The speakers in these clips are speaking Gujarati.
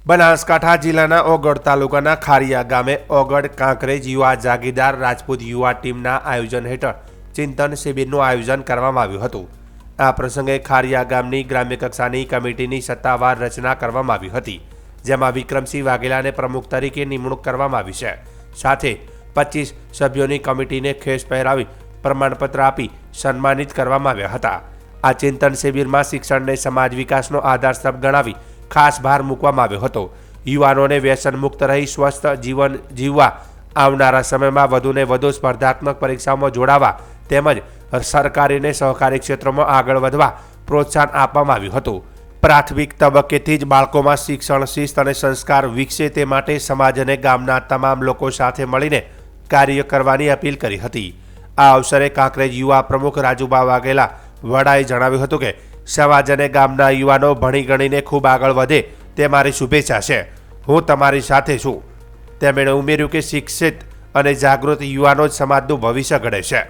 બનાસકાંઠા જિલ્લાના ઓગળ તાલુકાના ખારિયા ગામે ઓગળ કાંકરેજ યુવા જાગીરદાર રાજપૂત યુવા ટીમના આયોજન હેઠળ ચિંતન શિબિરનું આયોજન કરવામાં આવ્યું હતું। આ પ્રસંગે ખારિયા ગામની ગ્રામ્ય કક્ષાની કમિટીની સત્તાવાર રચના કરવામાં આવી હતી, જેમાં વિક્રમસિંહ વાઘેલાને પ્રમુખ તરીકે નિમણૂક કરવામાં આવી છે। સાથે 25 સભ્યોની કમિટીને ખેસ પહેરાવી પ્રમાણપત્ર આપી સન્માનિત કરવામાં આવ્યા હતા। આ ચિંતન શિબિરમાં શિક્ષણને સમાજ વિકાસનો આધારસ્તંભ ગણાવી ખાસ ભાર મૂકવામાં આવ્યો હતો। યુવાનોને વ્યસન મુક્ત રહી સ્વસ્થ જીવન જીવવા, આવનારા સમયમાં વધુને વધુ સ્પર્ધાત્મક પરીક્ષાઓમાં જોડાવા તેમજ સરકારી અને સહકારી ક્ષેત્રોમાં આગળ વધવા પ્રોત્સાહન આપવામાં આવ્યું હતું। પ્રાથમિક તબક્કેથી જ બાળકોમાં શિક્ષણ, શિસ્ત અને સંસ્કાર વિકસે તે માટે સમાજ અને ગામના તમામ લોકો સાથે મળીને કાર્ય કરવાની અપીલ કરી હતી। આ અવસરે કાંકરેજ યુવા પ્રમુખ રાજુબા વાઘેલા વડાએ જણાવ્યું હતું કે સમાજ અને ગામના યુવાનો ભણી ગણીને ખૂબ આગળ વધે તે મારી શુભેચ્છા છે। હું તમારી સાથે છું। તેમણે ઉમેર્યું કે શિક્ષિત અને જાગૃત યુવાનો જ સમાજનું ભવિષ્ય ઘડે છે।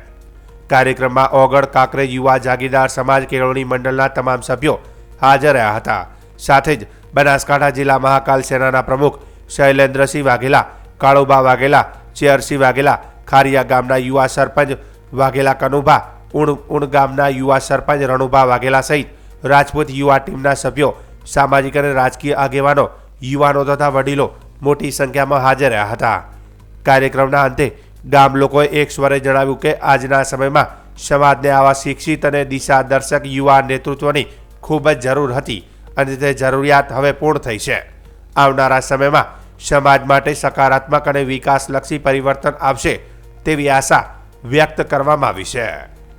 કાર્યક્રમમાં ઓગળ કાંકરેજ યુવા જાગીરદાર સમાજ કેળવણી મંડળના તમામ સભ્યો હાજર રહ્યા હતા। સાથે જ બનાસકાંઠા જિલ્લા મહાકાલ સેનાના પ્રમુખ શૈલેન્દ્રસિંહ વાઘેલા, કાળુબા વાઘેલા, ચેરસિંહ વાઘેલા, ખારિયા ગામના યુવા સરપંચ વાઘેલા કનુભા, ઉણ ગામના યુવા સરપંચ રણુભા વાઘેલા સહિત રાજપૂત યુવા ટીમના સભ્યો, સામાજિક અને રાજકીય આગેવાનો, યુવાનો તથા વડીલો મોટી સંખ્યામાં હાજર રહ્યા હતા। કાર્યક્રમના અંતે ગામ લોકોએ એક સ્વરે જણાવ્યું કે આજના સમયમાં સમાજને આવા શિક્ષિત અને દિશાદર્શક યુવા નેતૃત્વની ખૂબ જ જરૂર હતી અને તે જરૂરિયાત હવે પૂર્ણ થઈ છે। આવનારા સમયમાં સમાજ માટે સકારાત્મક અને વિકાસલક્ષી પરિવર્તન આવશે તેવી આશા વ્યક્ત કરવામાં આવી છે।